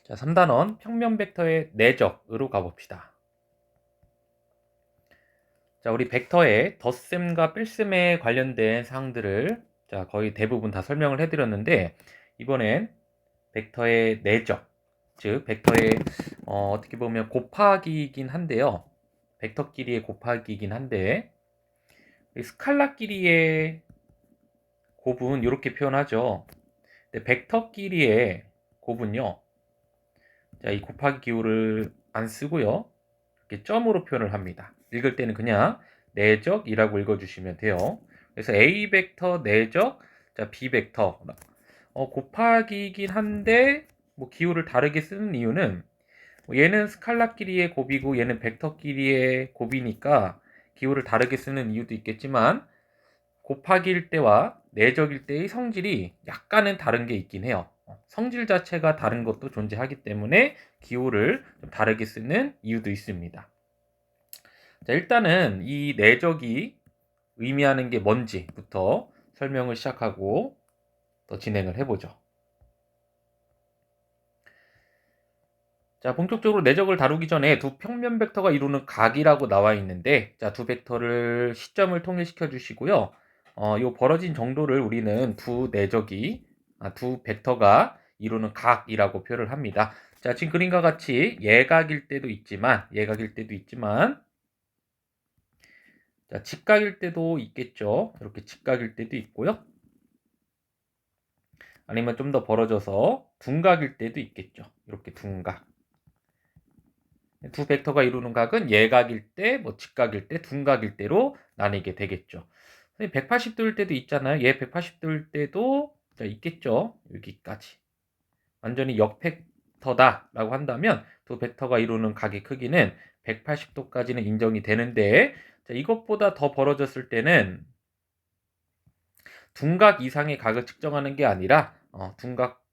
자, 3단원 평면 벡터의 내적으로 가봅시다. 자, 우리 벡터의 덧셈과 뺄셈에 관련된 사항들을 거의 대부분 다 설명을 해드렸는데, 이번엔 벡터의 내적, 즉 벡터의 어떻게 보면 곱하기이긴 한데요. 벡터끼리의 곱하기이긴 한데, 스칼라끼리의 곱은 이렇게 표현하죠. 근데 벡터끼리의 곱은요, 자, 이 곱하기 기호를 안 쓰고요, 이렇게 점으로 표현을 합니다. 읽을 때는 그냥 내적이라고 읽어주시면 돼요. 그래서 A 벡터 내적, 자, B 벡터 곱하기이긴 한데 뭐 기호를 다르게 쓰는 이유는 얘는 스칼라끼리의 곱이고 얘는 벡터끼리의 곱이니까 기호를 다르게 쓰는 이유도 있겠지만, 곱하기일 때와 내적일 때의 성질이 약간은 다른 게 있긴 해요. 성질 자체가 다른 것도 존재하기 때문에 기호를 좀 다르게 쓰는 이유도 있습니다. 자, 일단은 이 내적이 의미하는 게 뭔지부터 설명을 시작하고 더 진행을 해보죠. 자, 본격적으로 내적을 다루기 전에 두 평면 벡터가 이루는 각이라고 나와 있는데, 자, 두 벡터를 시점을 통일시켜 주시고요. 요 벌어진 정도를 우리는 두 벡터가 이루는 각이라고 표현을 합니다. 자, 지금 그림과 같이 예각일 때도 있지만, 자, 직각일 때도 있겠죠. 이렇게 직각일 때도 있고요. 아니면 좀 더 벌어져서 둔각일 때도 있겠죠. 이렇게 둔각. 두 벡터가 이루는 각은 예각일 때, 뭐 직각일 때, 둔각일 때로 나뉘게 되겠죠. 180도일 때도 있잖아요. 180도일 때도 있겠죠. 여기까지. 완전히 역벡터다라고 한다면 두 벡터가 이루는 각의 크기는 180도까지는 인정이 되는데, 자, 이것보다 더 벌어졌을 때는 둔각 이상의 각을 측정하는 게 아니라 둔각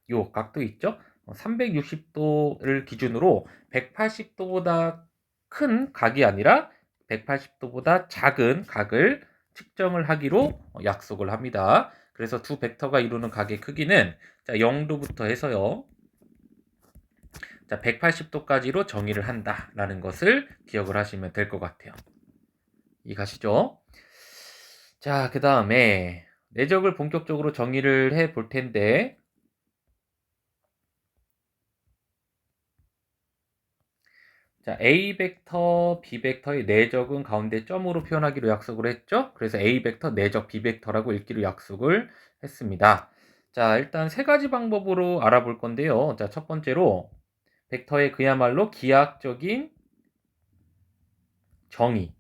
요 각도 있죠? 360도를 기준으로 180도보다 큰 각이 아니라 180도보다 작은 각을 측정을 하기로 약속을 합니다. 그래서 두 벡터가 이루는 각의 크기는 0도부터 해서요, 180도까지로 정의를 한다라는 것을 기억을 하시면 될 것 같아요. 이해가시죠? 자, 그 다음에 내적을 본격적으로 정의를 해 볼 텐데, 자, A 벡터, B 벡터의 내적은 가운데 점으로 표현하기로 약속을 했죠? 그래서 A 벡터, 내적 B 벡터라고 읽기로 약속을 했습니다. 자, 일단 세 가지 방법으로 알아볼 건데요. 자, 첫 번째로 벡터의 그야말로 기하학적인 정의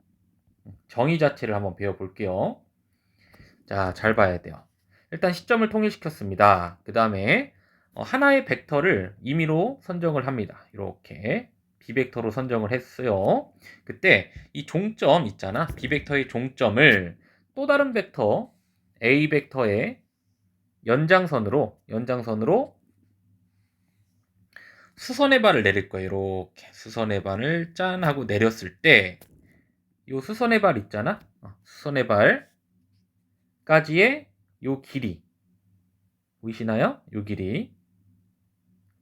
자체를 한번 배워볼게요. 자, 잘 봐야 돼요. 일단 시점을 통일시켰습니다. 그 다음에 하나의 벡터를 임의로 선정을 합니다. 이렇게 B벡터로 선정을 했어요. 그때 이 종점 있잖아. B벡터의 종점을 또 다른 벡터 A벡터의 연장선으로 수선의 발을 내릴 거예요. 이렇게 수선의 발을 짠 하고 내렸을 때 이 수선의 발 있잖아. 수선의 발까지의 요 길이 보이시나요? 요 길이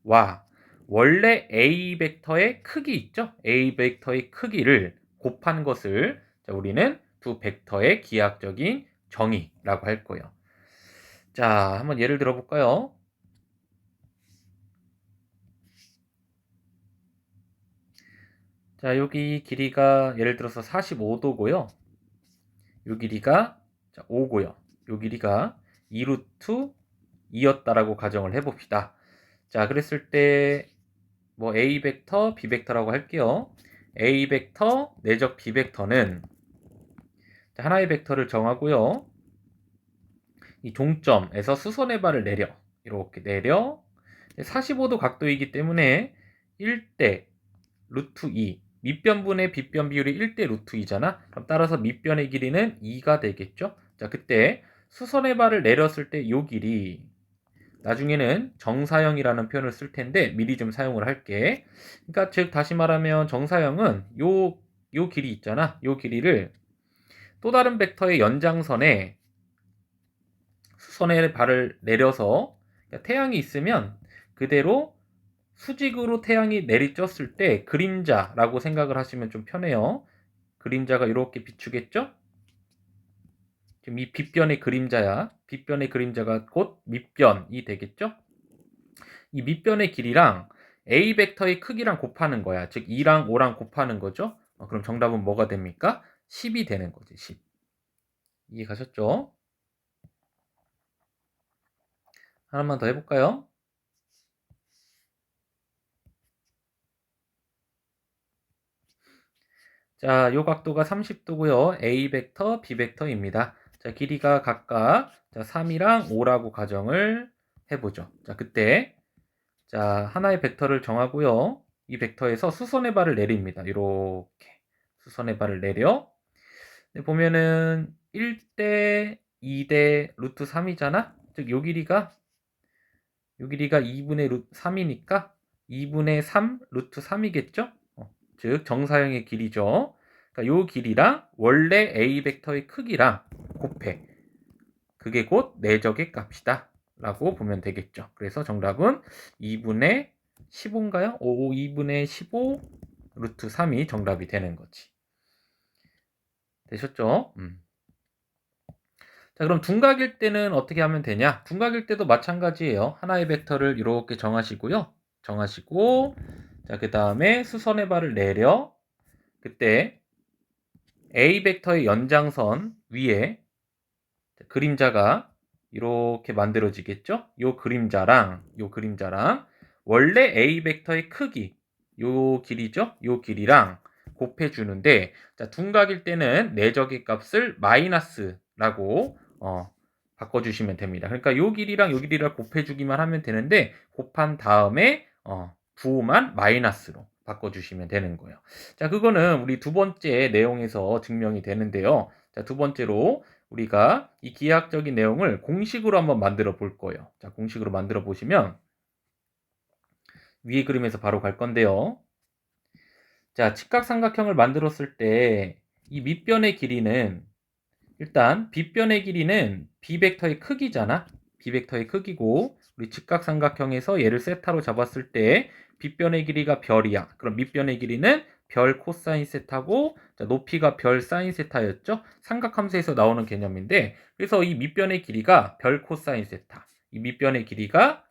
와 원래 A 벡터의 크기 있죠? A 벡터의 크기를 곱한 것을 우리는 두 벡터의 기하학적인 정의라고 할 거예요. 자, 한번 예를 들어 볼까요? 자, 여기 길이가 예를 들어서 45도고요. 요 길이가 5고요. 요 길이가 2루트 2였다라고 가정을 해봅시다. 자, 그랬을 때 뭐 A 벡터, B 벡터라고 할게요. A 벡터 내적 B 벡터는 하나의 벡터를 정하고요. 이 종점에서 수선의 발을 내려 이렇게 내려 45도 각도이기 때문에 1대 루트 2 밑변분의 빗변 비율이 1대 루트 2잖아. 그럼 따라서 밑변의 길이는 2가 되겠죠. 자, 그때 수선의 발을 내렸을 때 이 길이 나중에는 정사형이라는 표현을 쓸 텐데 미리 좀 사용을 할게. 그러니까 즉 다시 말하면 정사형은 요 길이 있잖아. 요 길이를 또 다른 벡터의 연장선에 수선의 발을 내려서, 그러니까 태양이 있으면 그대로 수직으로 태양이 내리쬐었을 때 그림자라고 생각을 하시면 좀 편해요. 그림자가 이렇게 비추겠죠? 지금 이 빗변의 그림자야. 빗변의 그림자가 곧 밑변이 되겠죠? 이 밑변의 길이랑 A 벡터의 크기랑 곱하는 거야. 즉 2랑 5랑 곱하는 거죠. 그럼 정답은 뭐가 됩니까? 10이 되는 거지. 10. 이해 가셨죠? 하나만 더 해볼까요? 자, 요 각도가 30도고요. A 벡터, B 벡터입니다. 자, 길이가 각각 3이랑 5라고 가정을 해보죠. 자, 그때 자, 하나의 벡터를 정하고요. 이 벡터에서 수선의 발을 내립니다. 이렇게 수선의 발을 내려. 보면은 1대 2대 루트 3이잖아. 즉, 요 길이가 2분의 루트 3이니까 2분의 3 루트 3이겠죠? 즉 정사형의 길이죠. 그러니까 요 길이랑 원래 A 벡터의 크기랑 곱해. 그게 곧 내적의 값이다. 라고 보면 되겠죠. 그래서 정답은 2분의 15인가요? 2분의 15 루트 3이 정답이 되는 거지. 되셨죠? 자, 그럼 둔각일 때는 어떻게 하면 되냐? 둔각일 때도 마찬가지예요. 하나의 벡터를 이렇게 정하시고요. 정하시고, 자, 그 다음에 수선의 발을 내려, 그때 A 벡터의 연장선 위에 그림자가 이렇게 만들어지겠죠? 요 그림자랑 원래 A 벡터의 크기, 요 길이죠? 요 길이랑 곱해주는데, 자, 둔각일 때는 내적의 값을 마이너스라고 바꿔주시면 됩니다. 그러니까 요 길이랑 요 길이를 곱해주기만 하면 되는데, 곱한 다음에 부호만 마이너스로 바꿔주시면 되는 거예요. 자, 그거는 우리 두 번째 내용에서 증명이 되는데요. 자, 두 번째로 우리가 이 기하학적인 내용을 공식으로 한번 만들어 볼 거예요. 자, 공식으로 만들어 보시면 위에 그림에서 바로 갈 건데요. 자, 직각삼각형을 만들었을 때 이 밑변의 길이는 일단 빗변의 길이는 B벡터의 크기잖아. B벡터의 크기고 우리 직각삼각형에서 얘를 세타로 잡았을 때 빗변의 길이가 별이야. 그럼 밑변의 길이는 별 코사인 세타고 자, 높이가 별 사인 세타였죠. 삼각함수에서 나오는 개념인데 그래서 이 밑변의 길이가 별 코사인 세타. 이 밑변의 길이가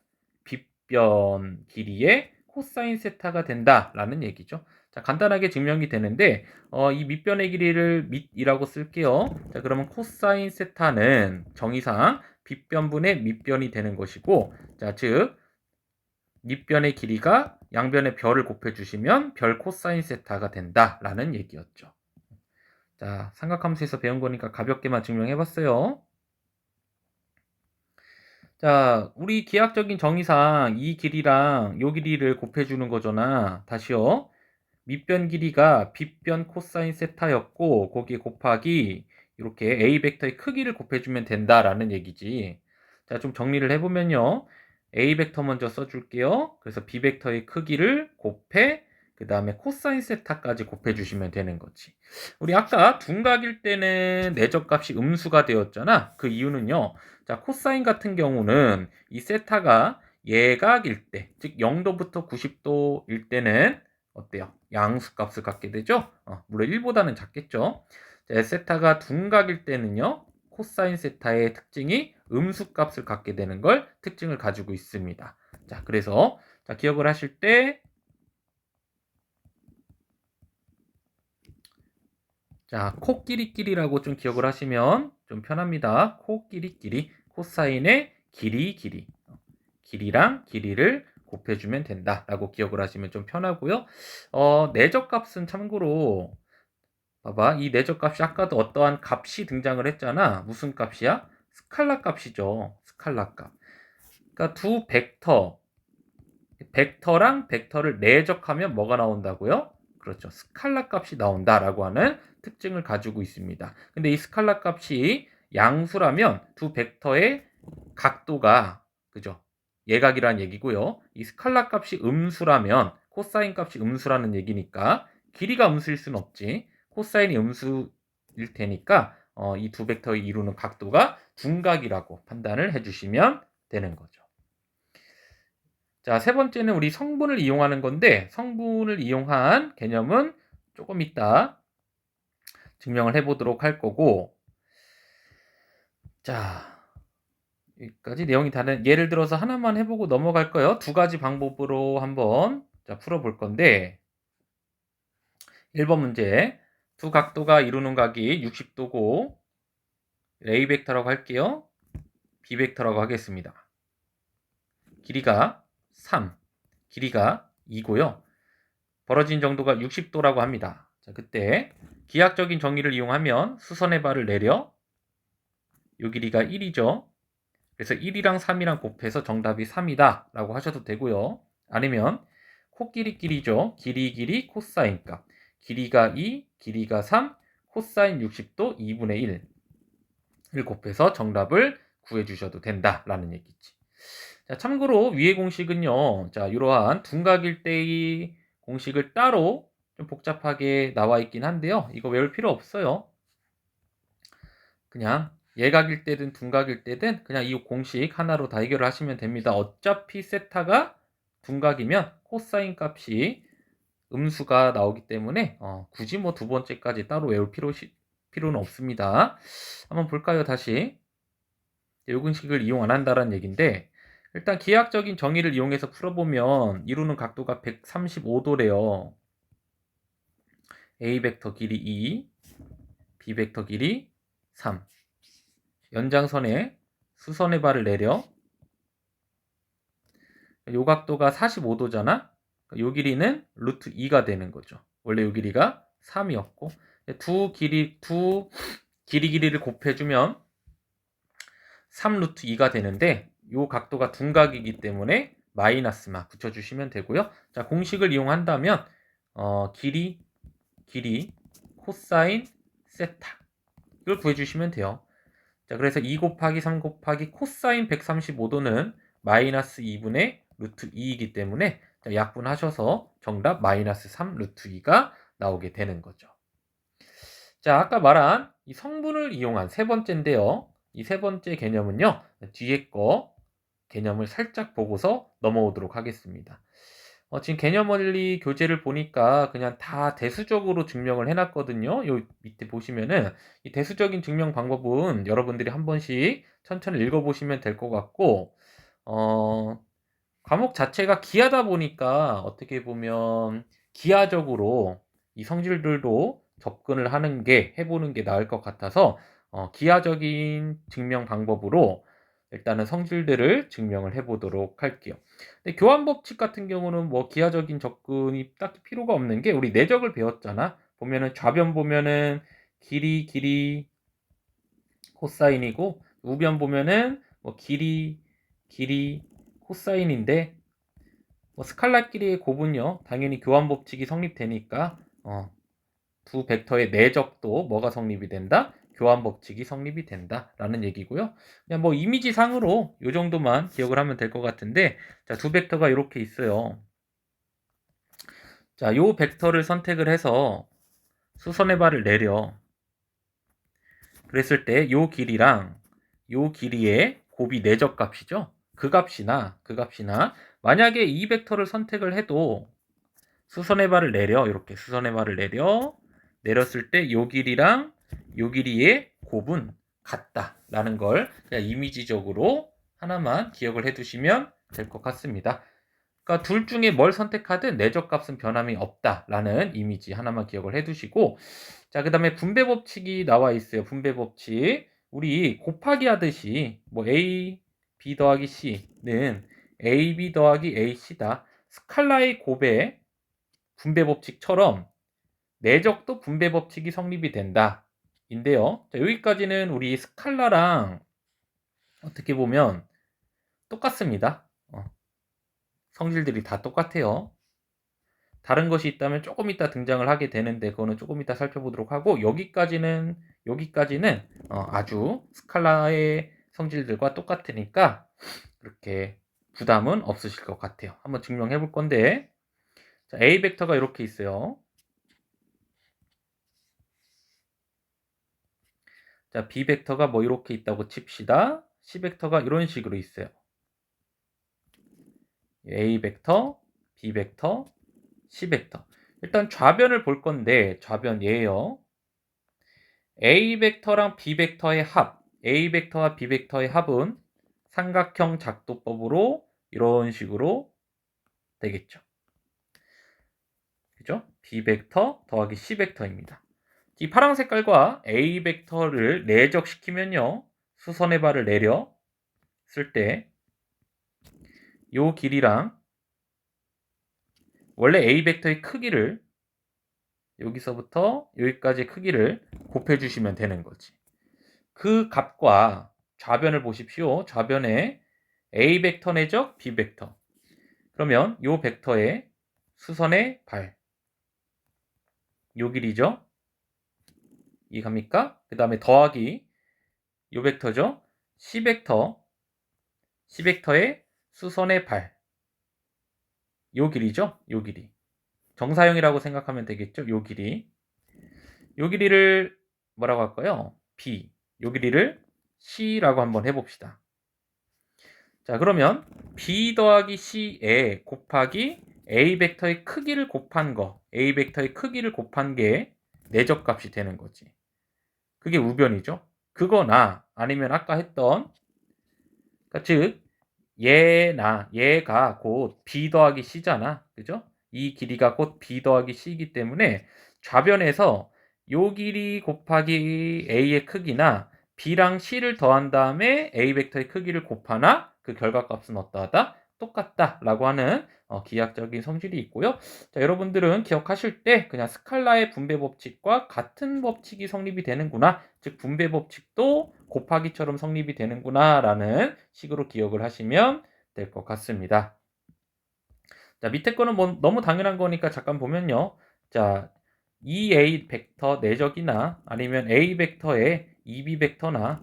빗변 길이의 코사인 세타가 된다라는 얘기죠. 자, 간단하게 증명이 되는데 이 밑변의 길이를 밑이라고 쓸게요. 자, 그러면 코사인 세타는 정의상 빗변분의 밑변이 되는 것이고, 자, 즉 밑변의 길이가 양변의 별을 곱해주시면 별 코사인 세타가 된다라는 얘기였죠. 자, 삼각함수에서 배운 거니까 가볍게만 증명해봤어요. 자, 우리 기하학적인 정의상 이 길이랑 요 길이를 곱해주는 거잖아. 다시요. 밑변 길이가 빗변 코사인 세타였고 거기에 곱하기 이렇게 A 벡터의 크기를 곱해주면 된다라는 얘기지. 자, 좀 정리를 해보면요. A 벡터 먼저 써줄게요. 그래서 B 벡터의 크기를 곱해 그 다음에 코사인 세타까지 곱해주시면 되는 거지. 우리 아까 둔각일 때는 내적값이 음수가 되었잖아. 그 이유는요. 자, 코사인 같은 경우는 이 세타가 예각일 때, 즉 0도부터 90도일 때는 어때요? 양수값을 갖게 되죠? 물론 1보다는 작겠죠? 자, 세타가 둔각일 때는요. 코사인 세타의 특징이 음수값을 갖게 되는 걸 특징을 가지고 있습니다. 자, 그래서 자, 기억을 하실 때 자, 코끼리끼리라고 좀 기억을 하시면 좀 편합니다. 코끼리끼리, 코사인의 길이. 길이랑 길이를 곱해주면 된다라고 기억을 하시면 좀 편하고요. 내적값은 참고로 봐봐. 이 내적값이 아까도 어떠한 값이 등장을 했잖아. 무슨 값이야? 스칼라 값이죠. 스칼라 값. 그러니까 두 벡터랑 벡터를 내적하면 뭐가 나온다고요? 그렇죠. 스칼라 값이 나온다라고 하는 특징을 가지고 있습니다. 근데 이 스칼라 값이 양수라면 두 벡터의 각도가 그죠? 예각이라는 얘기고요. 이 스칼라 값이 음수라면 코사인 값이 음수라는 얘기니까 길이가 음수일 수는 없지. 코사인이 음수일 테니까 이 두 벡터의 이루는 각도가 둔각이라고 판단을 해주시면 되는 거죠. 자, 세 번째는 우리 성분을 이용하는 건데, 성분을 이용한 개념은 조금 이따 증명을 해보도록 할 거고, 자, 여기까지 내용이 다른, 예를 들어서 하나만 해보고 넘어갈 거예요. 두 가지 방법으로 한번 풀어볼 건데, 1번 문제. 두 각도가 이루는 각이 60도고, A 벡터라고 할게요. B 벡터라고 하겠습니다. 길이가 3, 길이가 2고요. 벌어진 정도가 60도라고 합니다. 자, 그때 기하학적인 정의를 이용하면 수선의 발을 내려 요 길이가 1이죠. 그래서 1이랑 3이랑 곱해서 정답이 3이다 라고 하셔도 되고요. 아니면 코끼리 길이죠. 길이 코사인 값. 길이가 2, 길이가 3, 코사인 60도 2분의 1을 곱해서 정답을 구해주셔도 된다라는 얘기지. 자, 참고로 위의 공식은요. 자, 이러한 둔각일 때의 공식을 따로 좀 복잡하게 나와 있긴 한데요. 이거 외울 필요 없어요. 그냥 예각일 때든 둔각일 때든 그냥 이 공식 하나로 다 해결을 하시면 됩니다. 어차피 세타가 둔각이면 코사인 값이 음수가 나오기 때문에 굳이 뭐 두 번째까지 따로 외울 필요는 없습니다. 한번 볼까요, 다시. 이 공식을 이용 안 한다는 얘기인데, 일단 기하학적인 정의를 이용해서 풀어보면 이루는 각도가 135도래요. A 벡터 길이 2, B 벡터 길이 3. 연장선에 수선의 발을 내려 요 각도가 45도잖아. 요 길이는 루트 2가 되는 거죠. 원래 요 길이가 3이었고 두 길이를 곱해주면 3 루트 2가 되는데 요 각도가 둔각이기 때문에 마이너스만 붙여주시면 되고요. 자, 공식을 이용한다면 길이 코사인 세타 이걸 구해주시면 돼요. 자, 그래서 2 곱하기 3 곱하기 코사인 135도는 마이너스 2분의 루트 2이기 때문에 자, 약분하셔서 정답 마이너스 3 루트 2가 나오게 되는 거죠. 자, 아까 말한 이 성분을 이용한 세 번째인데요. 이 세 번째 개념은요. 뒤에 거 개념을 살짝 보고서 넘어오도록 하겠습니다. 지금 개념 원리 교재를 보니까 그냥 다 대수적으로 증명을 해놨거든요. 요 밑에 보시면은 이 대수적인 증명 방법은 여러분들이 한 번씩 천천히 읽어보시면 될 것 같고, 과목 자체가 기하다 보니까 어떻게 보면 기하적으로 이 성질들도 접근을 해보는 게 나을 것 같아서 기하적인 증명 방법으로 일단은 성질들을 증명을 해보도록 할게요. 근데 교환법칙 같은 경우는 뭐 기하적인 접근이 딱히 필요가 없는 게 우리 내적을 배웠잖아. 보면은 좌변 보면은 길이 코사인이고 우변 보면은 뭐 길이 코사인인데 뭐 스칼라끼리의 곱은요 당연히 교환법칙이 성립되니까 두 벡터의 내적도 뭐가 성립이 된다? 교환법칙이 성립이 된다 라는 얘기고요. 그냥 뭐 이미지상으로 이 정도만 기억을 하면 될 것 같은데, 자, 두 벡터가 이렇게 있어요. 자, 요 벡터를 선택을 해서 수선의 발을 내려 그랬을 때 요 길이랑 요 길이의 곱이 내적 값이죠. 그 값이나 만약에 이 벡터를 선택을 해도 수선의 발을 내려 이렇게 수선의 발을 내렸을 때 요 길이랑 요 길이의 곱은 같다라는 걸 그냥 이미지적으로 하나만 기억을 해두시면 될 것 같습니다. 그러니까 둘 중에 뭘 선택하든 내적 값은 변함이 없다라는 이미지 하나만 기억을 해두시고, 자, 그 다음에 분배 법칙이 나와 있어요. 분배 법칙. 우리 곱하기 하듯이 뭐 A, B 더하기 C는 AB 더하기 AC다. 스칼라의 곱의 분배 법칙처럼 내적도 분배 법칙이 성립이 된다. 인데요. 자, 여기까지는 우리 스칼라랑 어떻게 보면 똑같습니다. 성질들이 다 똑같아요. 다른 것이 있다면 조금 이따 등장을 하게 되는데 그거는 조금 이따 살펴보도록 하고, 여기까지는 아주 스칼라의 성질들과 똑같으니까 그렇게 부담은 없으실 것 같아요. 한번 증명해 볼 건데, 자, A 벡터가 이렇게 있어요. 자, B 벡터가 뭐 이렇게 있다고 칩시다. C 벡터가 이런 식으로 있어요. A 벡터, B 벡터, C 벡터. 일단 좌변을 볼 건데 좌변 얘예요. A 벡터랑 B 벡터의 합, A 벡터와 B 벡터의 합은 삼각형 작도법으로 이런 식으로 되겠죠. 그죠? B 벡터 더하기 C 벡터입니다. 이 파란 색깔과 A 벡터를 내적시키면요. 수선의 발을 내려 쓸 때 요 길이랑 원래 A 벡터의 크기를 여기서부터 여기까지의 크기를 곱해 주시면 되는 거지. 그 값과 좌변을 보십시오. 좌변에 A 벡터 내적 B 벡터. 그러면 요 벡터의 수선의 발. 요 길이죠. 이해갑니까? 그 다음에 더하기 요 벡터죠. C 벡터. C 벡터의 수선의 발. 요 길이죠. 요 길이. 정사형이라고 생각하면 되겠죠. 요 길이. 요 길이를 뭐라고 할까요? B. 요 길이를 C라고 한번 해봅시다. 자, 그러면 B 더하기 C에 곱하기 A 벡터의 크기를 곱한 거, A 벡터의 크기를 곱한 게 내적값이 되는 거지. 그게 우변이죠. 그거나 아니면 아까 했던 그러니까 즉 얘가 곧 B 더하기 C잖아. 그죠? 이 길이가 곧 B 더하기 C이기 때문에 좌변에서 요 길이 곱하기 A의 크기나 B랑 C를 더한 다음에 A 벡터의 크기를 곱하나 그 결과값은 어떠하다? 똑같다라고 하는 기하학적인 성질이 있고요. 자, 여러분들은 기억하실 때 그냥 스칼라의 분배 법칙과 같은 법칙이 성립이 되는구나. 즉 분배 법칙도 곱하기처럼 성립이 되는구나 라는 식으로 기억을 하시면 될 것 같습니다. 자, 밑에 거는 뭐 너무 당연한 거니까 잠깐 보면요. 자, EA 벡터 내적이나 아니면 A 벡터의 EB 벡터나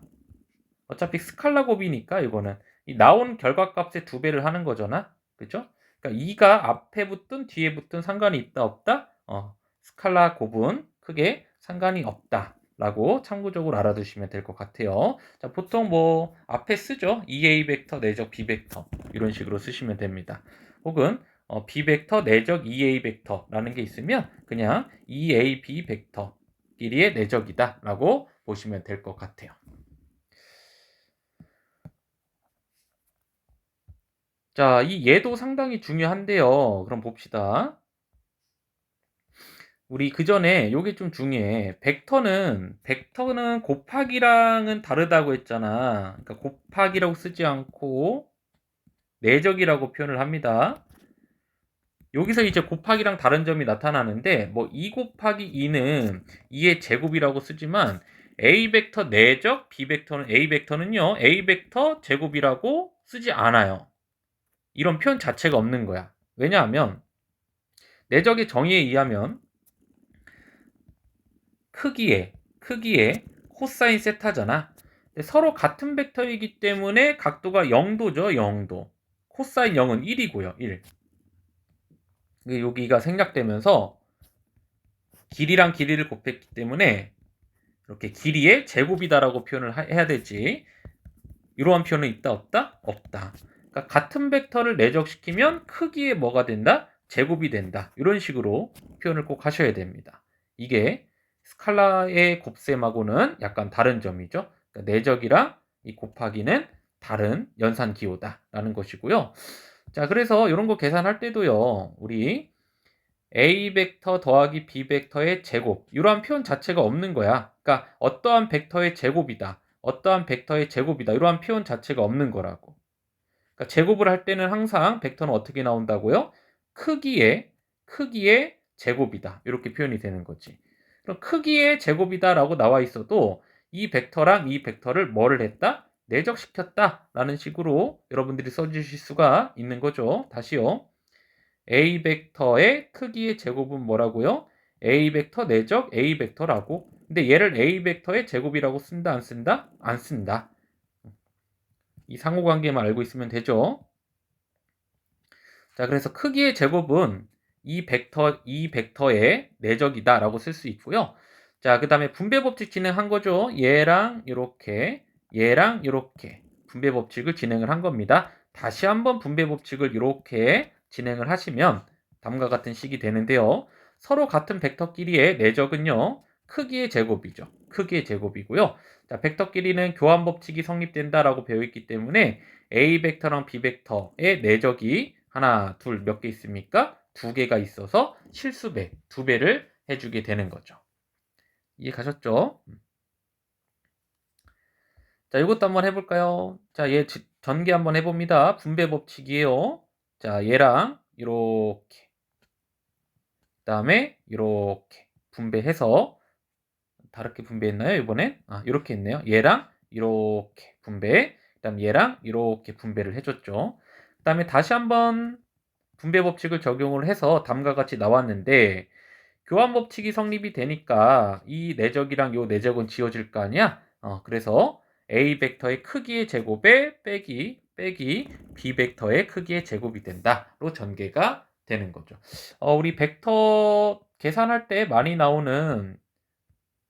어차피 스칼라 곱이니까 이거는 이 나온 결과값의 2배를 하는 거잖아. 그죠? 그러니까 2가 앞에 붙든 뒤에 붙든 상관이 있다 없다? 스칼라 곱은 크게 상관이 없다. 라고 참고적으로 알아두시면 될 것 같아요. 자, 보통 뭐 앞에 쓰죠. EA 벡터 내적 B 벡터 이런 식으로 쓰시면 됩니다. 혹은 B 벡터 내적 EA 벡터라는 게 있으면 그냥 EAB 벡터 끼리의 내적이다 라고 보시면 될 것 같아요. 자, 이 얘도 상당히 중요한데요. 그럼 봅시다. 우리 그 전에 요게 좀 중요해. 벡터는 곱하기랑은 다르다고 했잖아. 그러니까 곱하기라고 쓰지 않고 내적이라고 표현을 합니다. 여기서 이제 곱하기랑 다른 점이 나타나는데 뭐 2 곱하기 2는 2의 제곱이라고 쓰지만 A 벡터 내적 B 벡터는 A 벡터는요. A 벡터 제곱이라고 쓰지 않아요. 이런 표현 자체가 없는 거야. 왜냐하면 내적의 정의에 의하면 크기에 코사인 세타잖아. 서로 같은 벡터이기 때문에 각도가 0도죠. 0도. 코사인 0은 1이고요. 1. 여기가 생략되면서 길이랑 길이를 곱했기 때문에 이렇게 길이의 제곱이다라고 표현을 해야 되지. 이러한 표현은 있다 없다? 없다. 그러니까 같은 벡터를 내적시키면 크기에 뭐가 된다? 제곱이 된다. 이런 식으로 표현을 꼭 하셔야 됩니다. 이게 스칼라의 곱셈하고는 약간 다른 점이죠. 그러니까 내적이랑 이 곱하기는 다른 연산 기호다라는 것이고요. 자, 그래서 이런 거 계산할 때도요. 우리 A 벡터 더하기 B 벡터의 제곱 이러한 표현 자체가 없는 거야. 그러니까 어떠한 벡터의 제곱이다. 어떠한 벡터의 제곱이다. 이러한 표현 자체가 없는 거라고. 그러니까 제곱을 할 때는 항상 벡터는 어떻게 나온다고요? 크기의 제곱이다. 이렇게 표현이 되는 거지. 그럼 크기의 제곱이다라고 나와 있어도 이 벡터랑 이 벡터를 뭐를 했다? 내적시켰다라는 식으로 여러분들이 써주실 수가 있는 거죠. 다시요. A 벡터의 크기의 제곱은 뭐라고요? A 벡터 내적 A 벡터라고. 근데 얘를 A 벡터의 제곱이라고 쓴다 안 쓴다? 안 쓴다. 이 상호관계만 알고 있으면 되죠. 자, 그래서 크기의 제곱은 이 벡터의 내적이다라고 쓸 수 있고요. 자, 그 다음에 분배 법칙 진행한 거죠. 얘랑 이렇게 분배 법칙을 진행을 한 겁니다. 다시 한번 분배 법칙을 이렇게 진행을 하시면 다음과 같은 식이 되는데요. 서로 같은 벡터끼리의 내적은요. 크기의 제곱이죠. 크기의 제곱이고요. 자, 벡터끼리는 교환 법칙이 성립된다라고 배워있기 때문에 A 벡터랑 B 벡터의 내적이 하나, 둘, 몇 개 있습니까? 두 개가 있어서 실수배, 두 배를 해주게 되는 거죠. 이해 가셨죠? 자, 이것도 한번 해볼까요? 자, 얘 전개 한번 해봅니다. 분배 법칙이에요. 자, 얘랑 이렇게, 그 다음에 이렇게 분배해서 다르게 분배했나요? 이번엔? 이렇게 했네요. 얘랑 이렇게 분배, 그 다음 얘랑 이렇게 분배를 해줬죠. 그 다음에 다시 한번 분배 법칙을 적용을 해서 다음과 같이 나왔는데 교환 법칙이 성립이 되니까 이 내적이랑 요 내적은 지워질 거 아니야? 그래서 A 벡터의 크기의 제곱에 빼기 B 벡터의 크기의 제곱이 된다로 전개가 되는 거죠. 우리 벡터 계산할 때 많이 나오는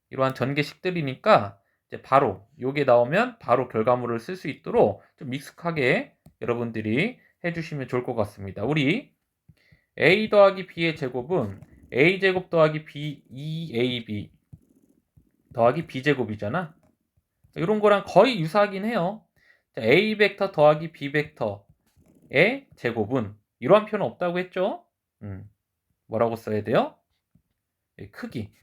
이러한 전개식들이니까 이제 바로 요게 나오면 바로 결과물을 쓸 수 있도록 좀 익숙하게 여러분들이 해주시면 좋을 것 같습니다. 우리 A 더하기 B의 제곱은 A제곱 더하기 B, 2AB 더하기 B제곱이잖아. 이런 거랑 거의 유사하긴 해요. 자, A 벡터 더하기 B 벡터의 제곱은 이러한 표는 없다고 했죠? 뭐라고 써야 돼요? 크기.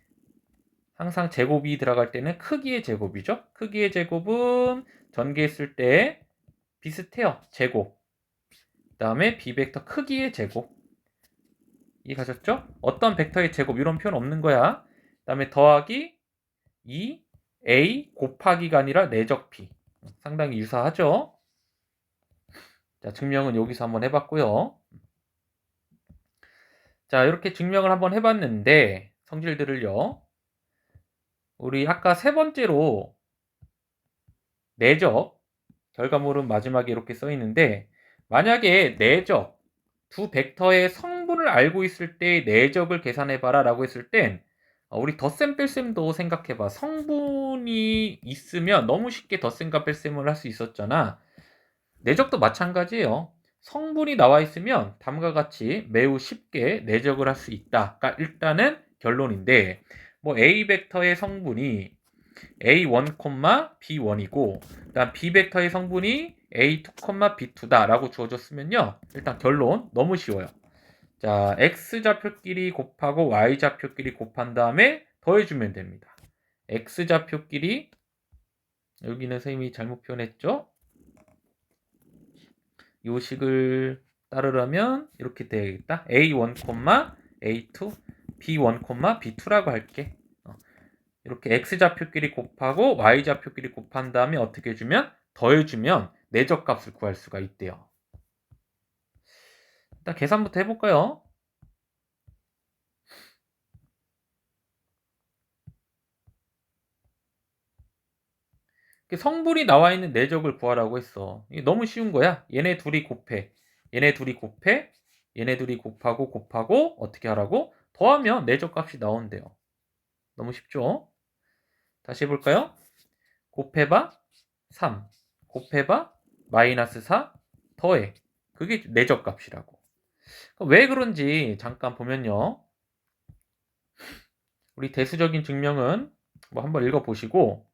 항상 제곱이 들어갈 때는 크기의 제곱이죠. 크기의 제곱은 전개했을 때 비슷해요. 제곱. 그 다음에 B 벡터 크기의 제곱. 이해 가셨죠? 어떤 벡터의 제곱 이런 표현 없는 거야. 그 다음에 더하기 2A 곱하기가 아니라 내적 P. 상당히 유사하죠? 자, 증명은 여기서 한번 해봤고요. 자, 이렇게 증명을 한번 해봤는데 성질들을요. 우리 아까 세 번째로 내적 결과물은 마지막에 이렇게 써 있는데 만약에 내적 두 벡터의 성분을 알고 있을 때 내적을 계산해봐라 라고 했을 땐 우리 덧셈 뺄셈도 생각해봐. 성분이 있으면 너무 쉽게 덧셈과 뺄셈을 할 수 있었잖아. 내적도 마찬가지예요. 성분이 나와 있으면 다음과 같이 매우 쉽게 내적을 할 수 있다. 그러니까 일단은 결론인데 뭐 A 벡터의 성분이 A1, B1이고 그다음 B 벡터의 성분이 A2, B2다 라고 주어졌으면요. 일단 결론 너무 쉬워요. 자, X좌표끼리 곱하고 Y좌표끼리 곱한 다음에 더해주면 됩니다. X좌표끼리 여기는 선생님이 잘못 표현했죠? 요 식을 따르려면 이렇게 되겠다. A1, A2, B1, B2라고 할게. 이렇게 X좌표끼리 곱하고 Y좌표끼리 곱한 다음에 어떻게 해주면 더해주면 내적값을 구할 수가 있대요. 일단 계산부터 해볼까요? 성분이 나와 있는 내적을 구하라고 했어. 이게 너무 쉬운 거야. 얘네 둘이 곱해. 얘네 둘이 곱해. 얘네 둘이 곱하고 어떻게 하라고? 더하면 내적값이 나온대요. 너무 쉽죠? 다시 해볼까요? 곱해봐 3 곱해봐 마이너스 4 더해. 그게 내적값이라고. 왜 그런지 잠깐 보면요. 우리 대수적인 증명은 뭐 한번 읽어보시고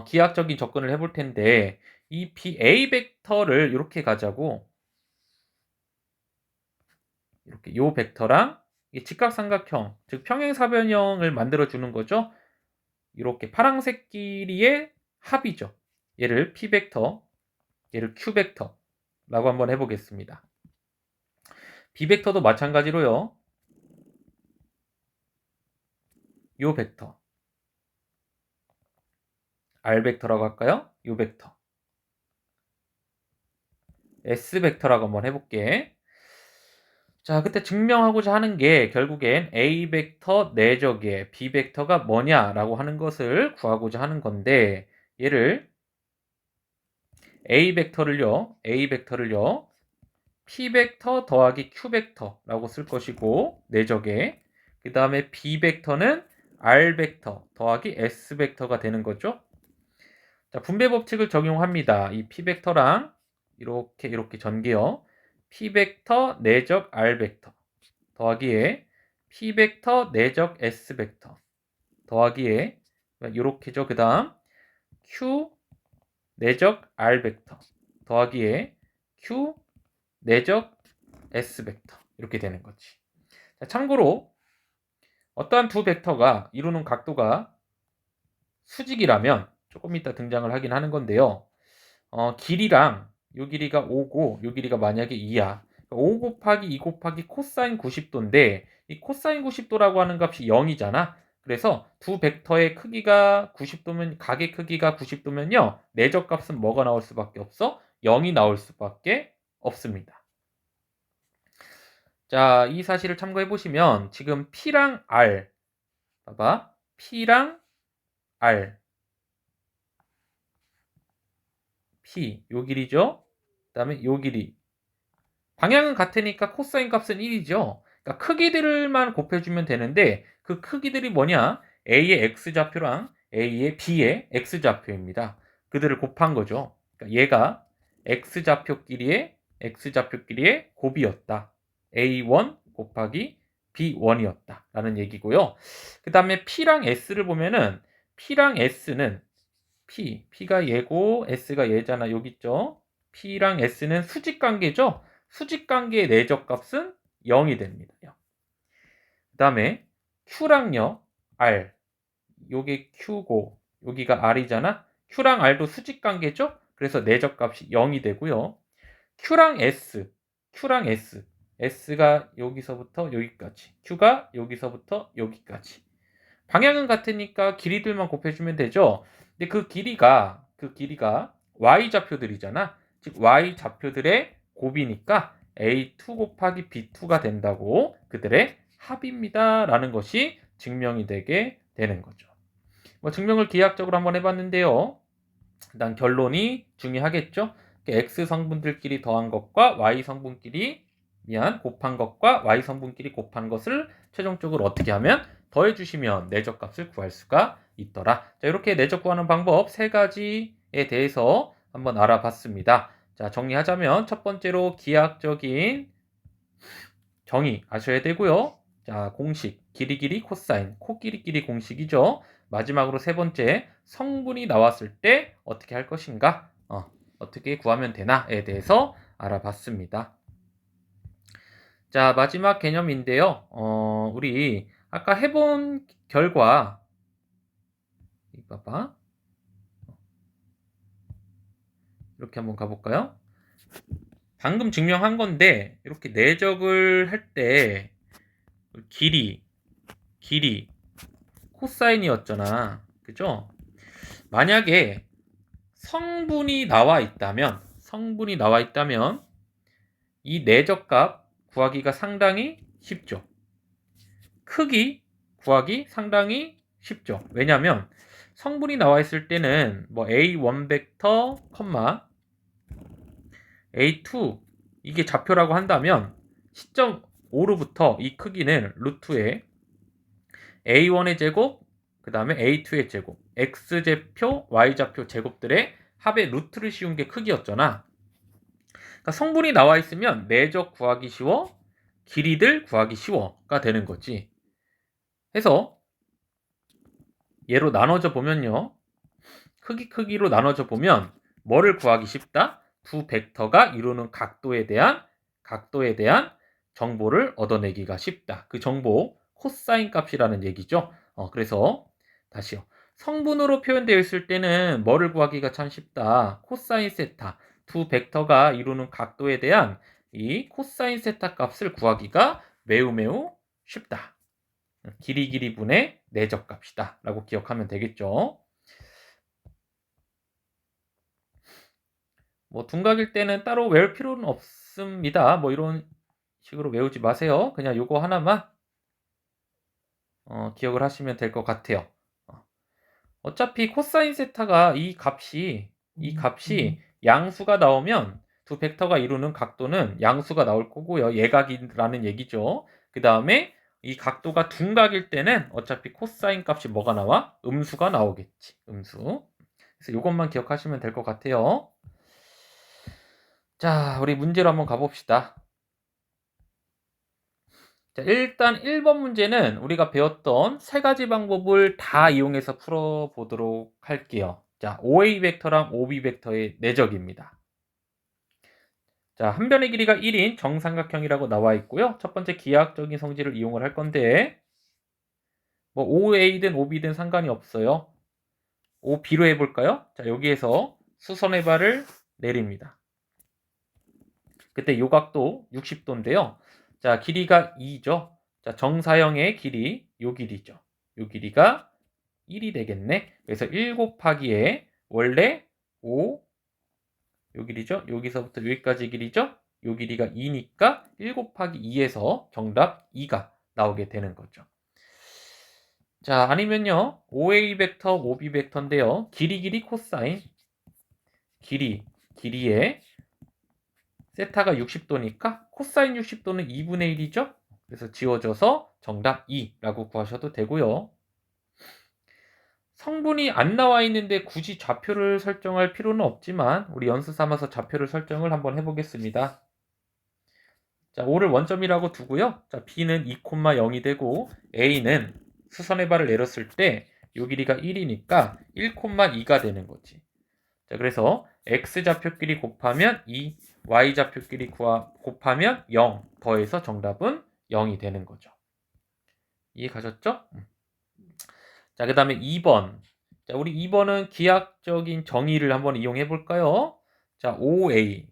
기하학적인 접근을 해볼 텐데 이 A 벡터를 이렇게 가자고 이렇게 요 벡터랑 직각삼각형 즉 평행사변형을 만들어 주는 거죠. 이렇게 파란색 길이의 합이죠. 얘를 P 벡터, 얘를 Q 벡터라고 한번 해보겠습니다. B 벡터도 마찬가지로요. 요 벡터 R 벡터라고 할까요? 요 벡터 S 벡터라고 한번 해볼게. 자, 그때 증명하고자 하는 게 결국엔 A 벡터 내적의 B 벡터가 뭐냐라고 하는 것을 구하고자 하는 건데 얘를 A 벡터를요 P 벡터 더하기 Q 벡터라고 쓸 것이고 내적에 그 다음에 B 벡터는 R 벡터 더하기 S 벡터가 되는 거죠. 자, 분배 법칙을 적용합니다. 이 P 벡터랑 이렇게 전개요. P 벡터 내적 R 벡터 더하기에 P 벡터 내적 S 벡터 더하기에 이렇게죠. 그 다음 Q 내적 R 벡터 더하기에 Q 내적 S 벡터 이렇게 되는 거지. 자, 참고로 어떠한 두 벡터가 이루는 각도가 수직이라면 조금 이따 등장을 하긴 하는 건데요. 길이랑 요 길이가 5고 요 길이가 만약에 2야. 5 곱하기 2 곱하기 코사인 90도인데 이 코사인 90도라고 하는 값이 0이잖아. 그래서 두 벡터의 크기가 90도면 각의 크기가 90도면요. 내적 값은 뭐가 나올 수밖에 없어? 0이 나올 수밖에 없습니다. 자, 이 사실을 참고해 보시면 지금 P랑 R 봐봐. P랑 R P 요 길이죠. 그 다음에 요 길이 방향은 같으니까 코사인 값은 1이죠. 그러니까 크기들만 곱해주면 되는데 그 크기들이 뭐냐? A의 X좌표랑 A의 B의 X좌표입니다. 그들을 곱한 거죠. 그러니까 얘가 X좌표끼리의 곱이었다. A1 곱하기 B1이었다. 라는 얘기고요. 그 다음에 P랑 S를 보면은 P랑 S는 P가 얘고 S가 얘잖아. 여기 있죠. P랑 S는 수직관계죠. 수직관계의 내적 값은 0이 됩니다. 그 다음에 Q랑요, R. 요게 Q고, 여기가 R이잖아. Q랑 R도 수직관계죠? 그래서 내적 값이 0이 되고요. Q랑 S. S가 여기서부터 여기까지. Q가 여기서부터 여기까지. 방향은 같으니까 길이들만 곱해주면 되죠. 근데 그 길이가 Y좌표들이잖아. 즉 Y좌표들의 곱이니까 A2 곱하기 B2가 된다고 그들의 합입니다. 라는 것이 증명이 되게 되는 거죠. 뭐 증명을 기하학적으로 한번 해봤는데요. 일단 결론이 중요하겠죠. X 성분들끼리 더한 것과 Y 성분끼리 곱한 것과 Y 성분끼리 곱한 것을 최종적으로 어떻게 하면 더해주시면 내적 값을 구할 수가 있더라. 자, 이렇게 내적 구하는 방법 세 가지에 대해서 한번 알아봤습니다. 자, 정리하자면 첫 번째로 기하학적인 정의 아셔야 되고요. 자, 공식 길이 코사인 코끼리끼리 공식이죠. 마지막으로 세 번째 성분이 나왔을 때 어떻게 할 것인가 어떻게 구하면 되나에 대해서 알아봤습니다. 자, 마지막 개념인데요. 우리 아까 해본 결과 봐봐. 이렇게 한번 가볼까요? 방금 증명한 건데 이렇게 내적을 할 때 길이 코사인이었잖아. 그죠? 만약에 성분이 나와 있다면 이 내적값 구하기가 상당히 쉽죠. 크기 구하기 상당히 쉽죠. 왜냐하면 성분이 나와 있을 때는 뭐 A1 벡터, A2 이게 좌표라고 한다면 시점 5로부터 이 크기는 루트의 A1의 제곱, 그 다음에 A2의 제곱, X좌표, Y좌표 제곱들의 합의 루트를 씌운 게 크기였잖아. 그러니까 성분이 나와 있으면 내적 구하기 쉬워, 길이들 구하기 쉬워가 되는 거지. 해서 얘로 나눠져 보면요. 크기로 나눠져 보면 뭐를 구하기 쉽다? 두 벡터가 이루는 각도에 대한 정보를 얻어내기가 쉽다. 그 정보 코사인 값이라는 얘기죠. 그래서 다시요. 성분으로 표현되어 있을 때는 뭐를 구하기가 참 쉽다. 코사인 세타. 두 벡터가 이루는 각도에 대한 이 코사인 세타 값을 구하기가 매우 쉽다. 길이 분의 내적 값이다. 라고 기억하면 되겠죠. 뭐 둔각일 때는 따로 외울 필요는 없습니다. 뭐 이런 식으로 외우지 마세요. 그냥 요거 하나만 기억을 하시면 될 것 같아요. 어차피 코사인 세타가 이 값이 양수가 나오면 두 벡터가 이루는 각도는 양수가 나올 거고요. 예각이라는 얘기죠. 그 다음에 이 각도가 둔각일 때는 어차피 코사인 값이 뭐가 나와? 음수가 나오겠지. 음수. 그래서 이것만 기억하시면 될 것 같아요. 자, 우리 문제로 한번 가봅시다. 자, 일단 1번 문제는 우리가 배웠던 세 가지 방법을 다 이용해서 풀어보도록 할게요. 자, OA 벡터랑 OB 벡터의 내적입니다. 자, 한 변의 길이가 1인 정삼각형이라고 나와 있고요. 첫 번째 기하학적인 성질을 이용을 할 건데 뭐 OA든 OB든 상관이 없어요. OB로 해볼까요? 자, 여기에서 수선의 발을 내립니다. 그때 요각도 60도인데요. 자, 길이가 2죠. 자, 정사형의 길이 요 길이죠. 요 길이가 1이 되겠네. 그래서 1 곱하기에 원래 5 요 길이죠. 여기서부터 여기까지 길이죠. 요 길이가 2니까 1 곱하기 2에서 정답 2가 나오게 되는 거죠. 자, 아니면요. OA 벡터, OB 벡터인데요. 길이 코사인 길이에 세타가 60도니까 코사인 60도는 2분의 1이죠. 그래서 지워져서 정답 2라고 구하셔도 되고요. 성분이 안 나와 있는데 굳이 좌표를 설정할 필요는 없지만 우리 연습 삼아서 좌표를 설정을 한번 해보겠습니다. 자, 5를 원점이라고 두고요. 자, B는 2,0이 되고 A는 수선의 발을 내렸을 때 요 길이가 1이니까 1,2가 되는 거지. 자, 그래서 X좌표끼리 곱하면 2, Y좌표끼리 곱하면 0 더해서 정답은 0이 되는 거죠. 이해 가셨죠? 자, 그 다음에 2번. 자, 우리 2번은 기하학적인 정의를 한번 이용해 볼까요? 자, OA랑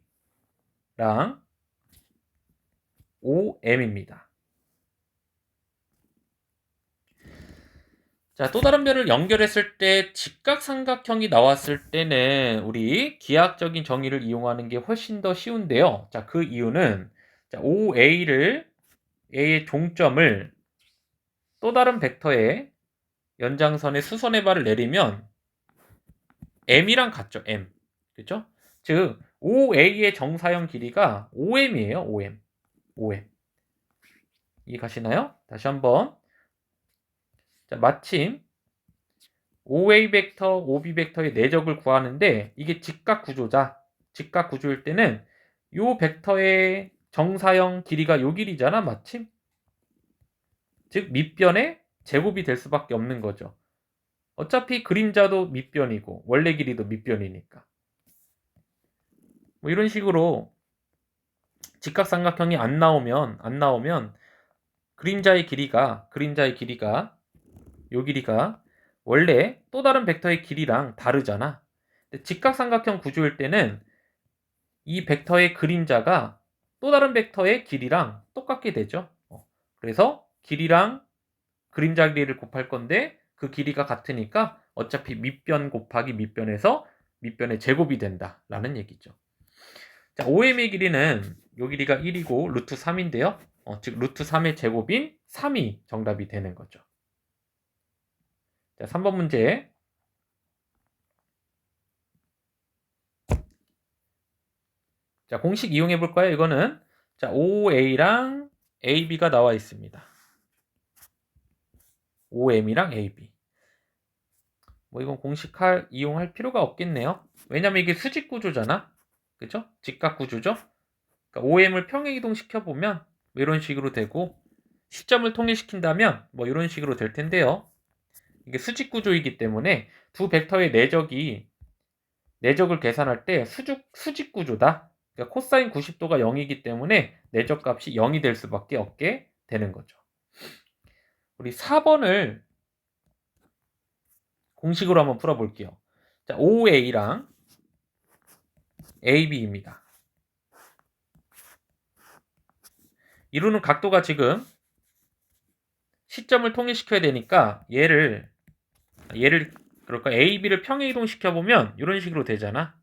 OM입니다. 자, 또 다른 별을 연결했을 때 직각삼각형이 나왔을 때는 우리 기하학적인 정의를 이용하는 게 훨씬 더 쉬운데요. 자, 그 이유는 자, OA의 종점을 또 다른 벡터의 연장선에 수선의 발을 내리면 M이랑 같죠. M. 그렇죠? 즉 OA의 정사형 길이가 OM이에요. OM. OM. 이해 가시나요? 다시 한번. 자, 마침 OA 벡터, OB 벡터의 내적을 구하는데 이게 직각 구조자. 직각 구조일 때는 요 벡터의 정사형 길이가 요 길이잖아, 마침. 즉 밑변의 제곱이 될 수밖에 없는 거죠. 어차피 그림자도 밑변이고 원래 길이도 밑변이니까. 뭐 이런 식으로 직각삼각형이 안 나오면 그림자의 길이가 요 길이가 원래 또 다른 벡터의 길이랑 다르잖아. 근데 직각삼각형 구조일 때는 이 벡터의 그림자가 또 다른 벡터의 길이랑 똑같게 되죠. 그래서 길이랑 그림자 길이를 곱할 건데 그 길이가 같으니까 어차피 밑변 곱하기 밑변에서 밑변의 제곱이 된다라는 얘기죠. 자, OM의 길이는 요 길이가 1이고 루트 3인데요. 즉 루트 3의 제곱인 3이 정답이 되는 거죠. 자, 3번 문제. 자, 공식 이용해 볼까요? 이거는 자, OA랑 AB가 나와 있습니다. OM이랑 AB. 뭐 이건 공식 이용할 필요가 없겠네요. 왜냐면 이게 수직 구조잖아. 그죠? 직각 구조죠? 그러니까 OM을 평행 이동시켜 보면 뭐 이런 식으로 되고 시점을 통일시킨다면 뭐 이런 식으로 될 텐데요. 이게 수직 구조이기 때문에 두 벡터의 내적을 계산할 때 수직 구조다. 그러니까 코사인 90도가 0이기 때문에 내적 값이 0이 될 수밖에 없게 되는 거죠. 우리 4번을 공식으로 한번 풀어볼게요. 자, OA랑 AB입니다. 이루는 각도가 지금 시점을 통일시켜야 되니까 얘를 그럴까 AB를 평행 이동시켜 보면 이런 식으로 되잖아.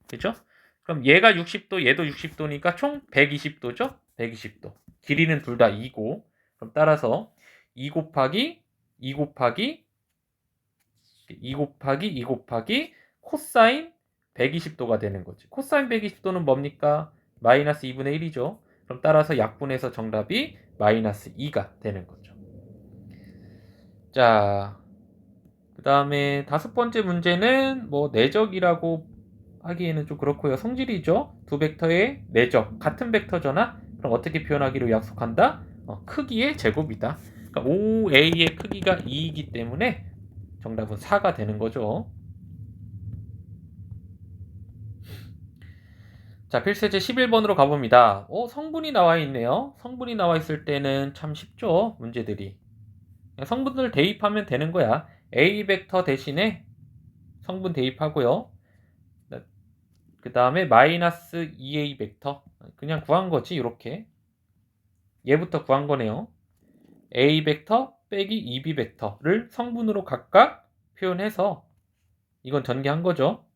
그죠? 그럼 얘가 60도, 얘도 60도니까 총 120도죠? 120도. 길이는 둘 다 2고 그럼 따라서 2 곱하기 2 곱하기 2 곱하기 2 곱하기 코사인 120도가 되는 거지. 코사인 120도는 뭡니까? 마이너스 2분의 1이죠. 그럼 따라서 약분해서 정답이 마이너스 2가 되는 거죠. 자, 그 다음에 5번째 문제는 뭐 내적이라고 하기에는 좀 그렇고요. 성질이죠. 두 벡터의 내적 같은 벡터잖아. 그럼 어떻게 표현하기로 약속한다? 크기의 제곱이다. 그러니까 OA의 크기가 2이기 때문에 정답은 4가 되는 거죠. 자, 필세제 11번으로 가봅니다. 성분이 나와 있네요. 성분이 나와 있을 때는 참 쉽죠, 문제들이. 성분을 대입하면 되는 거야. A 벡터 대신에 성분 대입하고요. 그 다음에 마이너스 2A 벡터. 그냥 구한 거지, 이렇게. 얘부터 구한 거네요. A 벡터 빼기 2B 벡터를 성분으로 각각 표현해서 이건 전개한 거죠.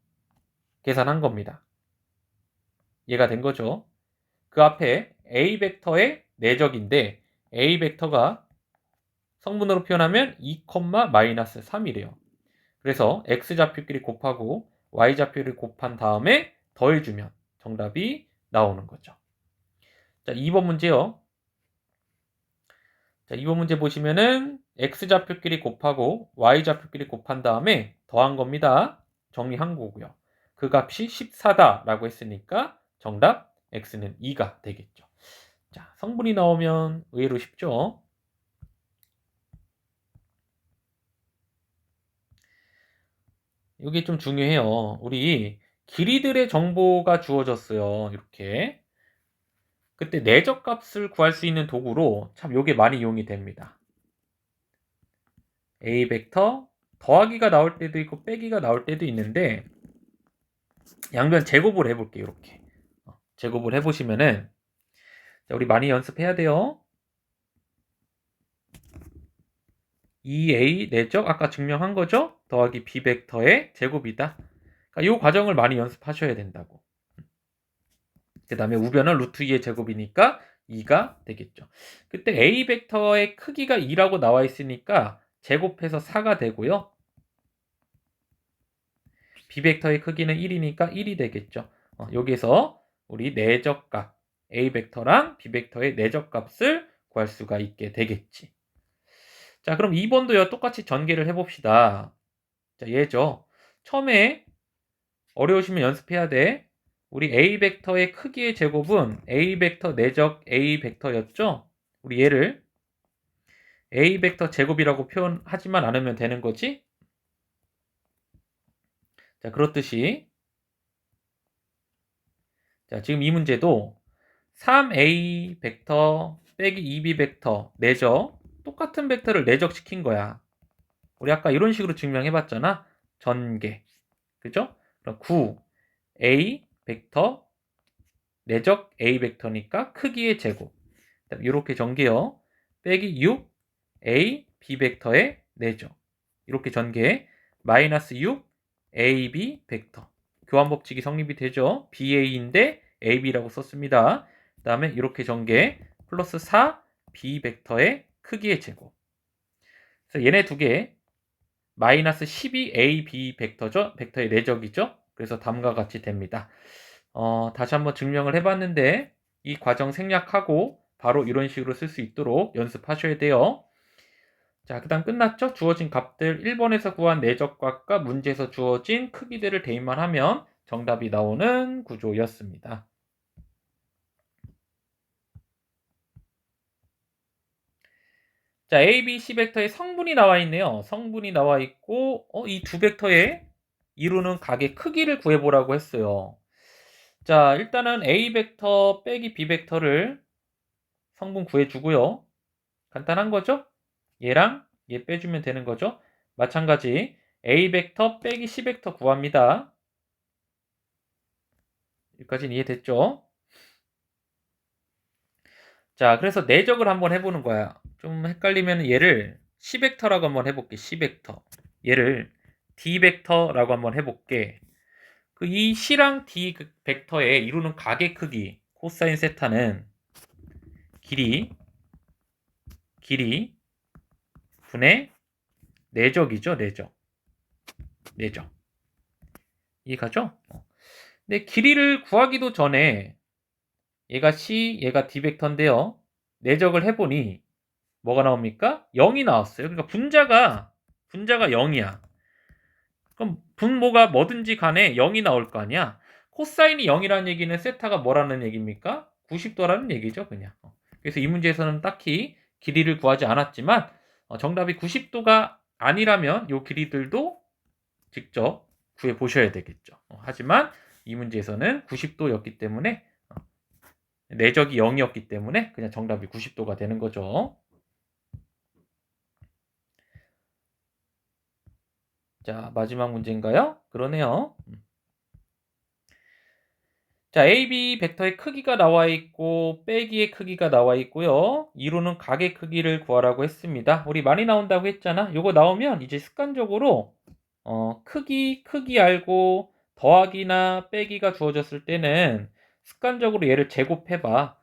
계산한 겁니다. 얘가 된 거죠. 그 앞에 A 벡터의 내적인데 A 벡터가 성분으로 표현하면 2, 마이너스 3이래요. 그래서 X좌표끼리 곱하고 Y좌표를 곱한 다음에 더해주면 정답이 나오는 거죠. 자, 2번 문제요. 자, 2번 문제 보시면은 X좌표끼리 곱하고 Y좌표끼리 곱한 다음에 더한 겁니다. 정리한 거고요. 그 값이 14다라고 했으니까 정답 X는 2가 되겠죠. 자, 성분이 나오면 의외로 쉽죠. 이게 좀 중요해요. 우리 길이들의 정보가 주어졌어요. 이렇게. 그때 내적 값을 구할 수 있는 도구로 참 요게 많이 이용이 됩니다. A 벡터 더하기가 나올 때도 있고 빼기가 나올 때도 있는데 양변 제곱을 해볼게요. 이렇게 제곱을 해보시면은 자, 우리 많이 연습해야 돼요. 2A 내적 아까 증명한 거죠? 더하기 B 벡터의 제곱이다. 그러니까 이 과정을 많이 연습하셔야 된다고. 그 다음에 우변은 루트 2의 제곱이니까 2가 되겠죠. 그때 A 벡터의 크기가 2라고 나와 있으니까 제곱해서 4가 되고요. B 벡터의 크기는 1이니까 1이 되겠죠. 여기서 우리 내적값 A 벡터랑 B 벡터의 내적값을 구할 수가 있게 되겠지. 자, 그럼 2번도요 똑같이 전개를 해봅시다. 자, 얘죠. 처음에 어려우시면 연습해야 돼. 우리 A 벡터의 크기의 제곱은 A 벡터 내적 A 벡터였죠? 우리 얘를 A 벡터 제곱이라고 표현하지만 않으면 되는 거지? 자, 그렇듯이 자, 지금 이 문제도 3A 벡터 빼기 2B 벡터 내적 똑같은 벡터를 내적시킨 거야. 우리 아까 이런 식으로 증명해봤잖아. 전개. 그죠? 그럼 9A 벡터 내적 A 벡터니까 크기의 제곱. 이렇게 전개요. 빼기 6A B 벡터의 내적. 이렇게 전개. 마이너스 6AB 벡터. 교환 법칙이 성립이 되죠. BA인데 AB라고 썼습니다. 그 다음에 이렇게 전개. 플러스 4B 벡터의 크기의 제곱. 그래서 얘네 두 개. 마이너스 12AB 벡터죠. 벡터의 내적이죠. 그래서 다음과 같이 됩니다. 다시 한번 증명을 해봤는데 이 과정 생략하고 바로 이런 식으로 쓸 수 있도록 연습하셔야 돼요. 자, 그 다음 끝났죠? 주어진 값들 1번에서 구한 내적값과 문제에서 주어진 크기들을 대입만 하면 정답이 나오는 구조였습니다. 자, A, B, C 벡터의 성분이 나와 있네요. 성분이 나와 있고 이 두 벡터의 이루는 각의 크기를 구해보라고 했어요. 자, 일단은 A 벡터 빼기 B 벡터를 성분 구해주고요. 간단한 거죠? 얘랑 얘 빼주면 되는 거죠? 마찬가지 A 벡터 빼기 C 벡터 구합니다. 여기까지는 이해됐죠? 자, 그래서 내적을 한번 해보는 거야. 좀 헷갈리면 얘를 C 벡터라고 한번 해볼게. C 벡터. 얘를 D 벡터라고 한번 해볼게. 그 이 C랑 D 벡터에 이루는 각의 크기 코사인 세타는 길이 분의 내적이죠. 내적. 이해가죠? 근데 길이를 구하기도 전에 얘가 C, 얘가 D 벡터인데요. 내적을 해보니 뭐가 나옵니까? 0이 나왔어요. 그러니까 분자가 0이야. 그럼 분모가 뭐든지 간에 0이 나올 거 아니야. 코사인이 0이라는 얘기는 세타가 뭐라는 얘기입니까? 90도라는 얘기죠, 그냥. 그래서 이 문제에서는 딱히 길이를 구하지 않았지만 정답이 90도가 아니라면 이 길이들도 직접 구해 보셔야 되겠죠. 하지만 이 문제에서는 90도였기 때문에 내적이 0이었기 때문에 그냥 정답이 90도가 되는 거죠. 자, 마지막 문제인가요? 그러네요. 자, AB 벡터의 크기가 나와 있고 빼기의 크기가 나와 있고요. 이루는 각의 크기를 구하라고 했습니다. 우리 많이 나온다고 했잖아. 요거 나오면 이제 습관적으로 크기 알고 더하기나 빼기가 주어졌을 때는 습관적으로 얘를 제곱해봐.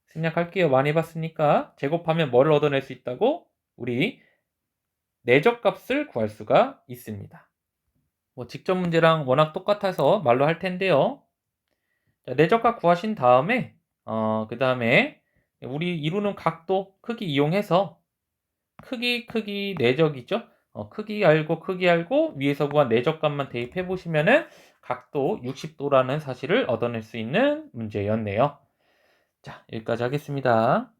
생략할게요. 많이 봤으니까. 제곱하면 뭘 얻어낼 수 있다고? 우리 내적값을 구할 수가 있습니다. 뭐 직접 문제랑 워낙 똑같아서 말로 할 텐데요. 자, 내적값 구하신 다음에 그 다음에 우리 이루는 각도 크기 이용해서 크기 내적이죠. 크기 알고 위에서 구한 내적값만 대입해 보시면은 각도 60도라는 사실을 얻어낼 수 있는 문제였네요. 자, 여기까지 하겠습니다.